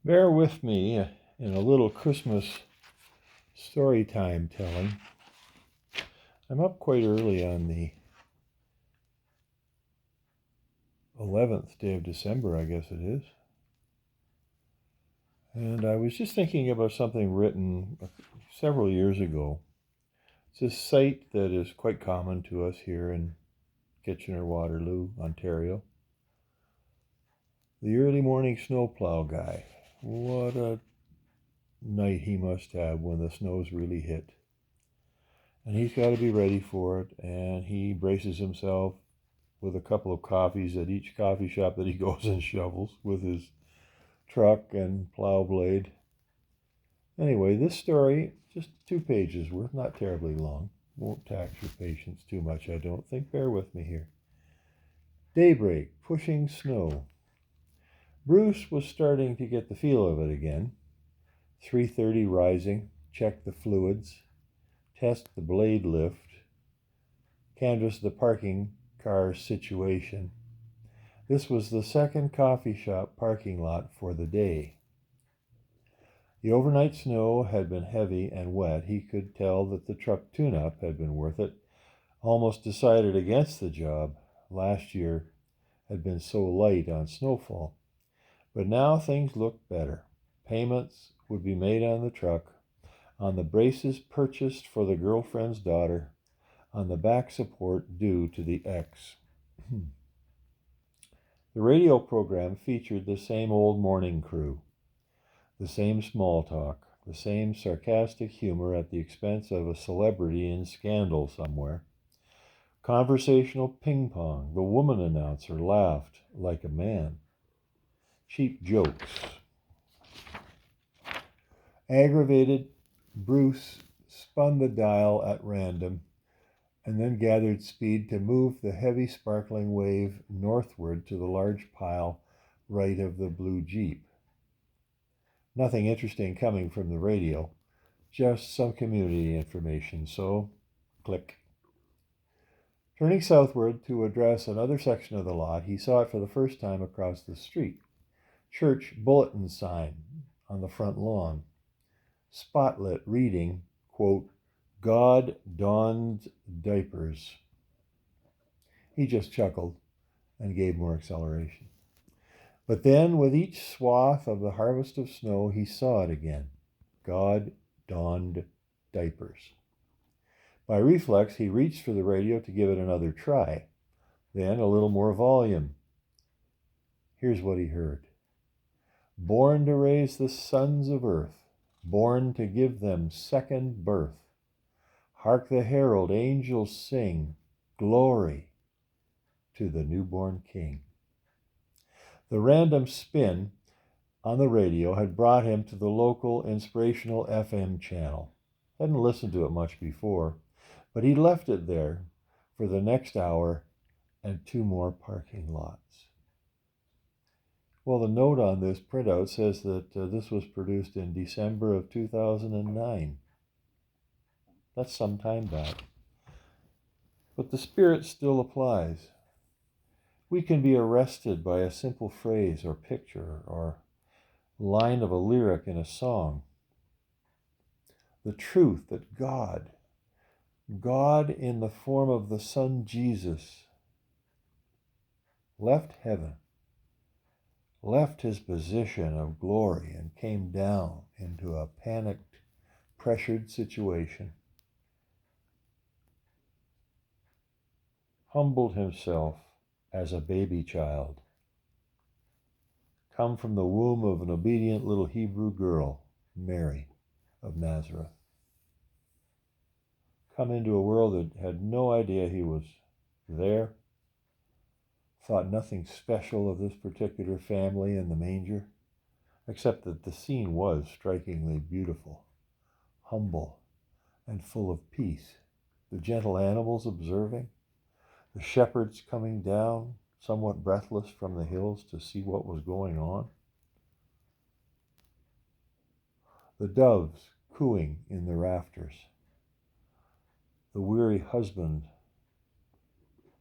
Bear with me in a little Christmas story time telling. I'm up quite early on the 11th day of December, I guess it is. And I was just thinking about something written several years ago. It's a site that is quite common to us here in Kitchener-Waterloo, Ontario. The early morning snowplow guy. What a night he must have when the snows really hit. And he's got to be ready for it, and he braces himself with a couple of coffees at each coffee shop that he goes and shovels with his truck and plow blade. Anyway, this story, just 2 pages worth, not terribly long. Won't tax your patience too much, I don't think. Bear with me here. Daybreak, pushing snow. Bruce was starting to get the feel of it again. 3:30 rising, check the fluids, test the blade lift, canvass the parking car situation. This was the second coffee shop parking lot for the day. The overnight snow had been heavy and wet. He could tell that the truck tune-up had been worth it. Almost decided against the job. Last year had been so light on snowfall. But now things looked better. Payments would be made on the truck, on the braces purchased for the girlfriend's daughter, on the back support due to the ex. The radio program featured the same old morning crew. The same small talk, the same sarcastic humor at the expense of a celebrity in scandal somewhere. Conversational ping-pong. The woman announcer laughed like a man. Cheap jokes. Aggravated, Bruce spun the dial at random and then gathered speed to move the heavy sparkling wave northward to the large pile right of the blue Jeep. Nothing interesting coming from the radio, just some community information, so click. Turning southward to address another section of the lot, he saw it for the first time across the street. Church bulletin sign on the front lawn. Spotlit reading, quote, God donned diapers. He just chuckled and gave more acceleration. But then, with each swath of the harvest of snow, he saw it again. God donned diapers. By reflex, he reached for the radio to give it another try. Then a little more volume. Here's what he heard. Born to raise the sons of earth, born to give them second birth. Hark the herald angels sing, glory to the newborn King. The random spin on the radio had brought him to the local inspirational FM channel. Hadn't listened to it much before, but he left it there for the next hour and 2 more parking lots. Well, the note on this printout says that this was produced in December of 2009. That's some time back. But the spirit still applies. We can be arrested by a simple phrase or picture or line of a lyric in a song. The truth that God in the form of the Son Jesus, left heaven, left his position of glory and came down into a panicked, pressured situation, humbled himself as a baby child, come from the womb of an obedient little Hebrew girl, Mary of Nazareth, come into a world that had no idea he was there, thought nothing special of this particular family in the manger, except that the scene was strikingly beautiful, humble, and full of peace. The gentle animals observing, the shepherds coming down, somewhat breathless from the hills to see what was going on, the doves cooing in the rafters, the weary husband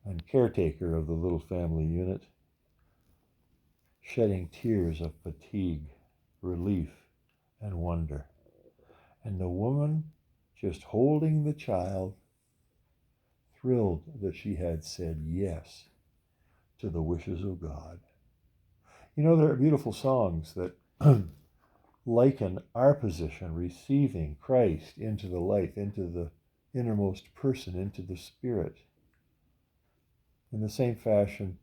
and caretaker of the little family unit, shedding tears of fatigue, relief, and wonder. And the woman, just holding the child, thrilled that she had said yes to the wishes of God. You know, there are beautiful songs that liken our position, receiving Christ into the life, into the innermost person, into the spirit, in the same fashion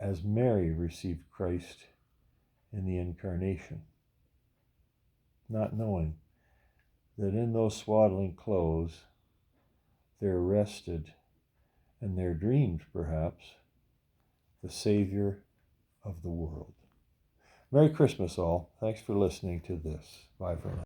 as Mary received Christ in the incarnation, not knowing that in those swaddling clothes there rested, and there dreamed perhaps, the Savior of the world. Merry Christmas, all. Thanks for listening to this. Bye for now.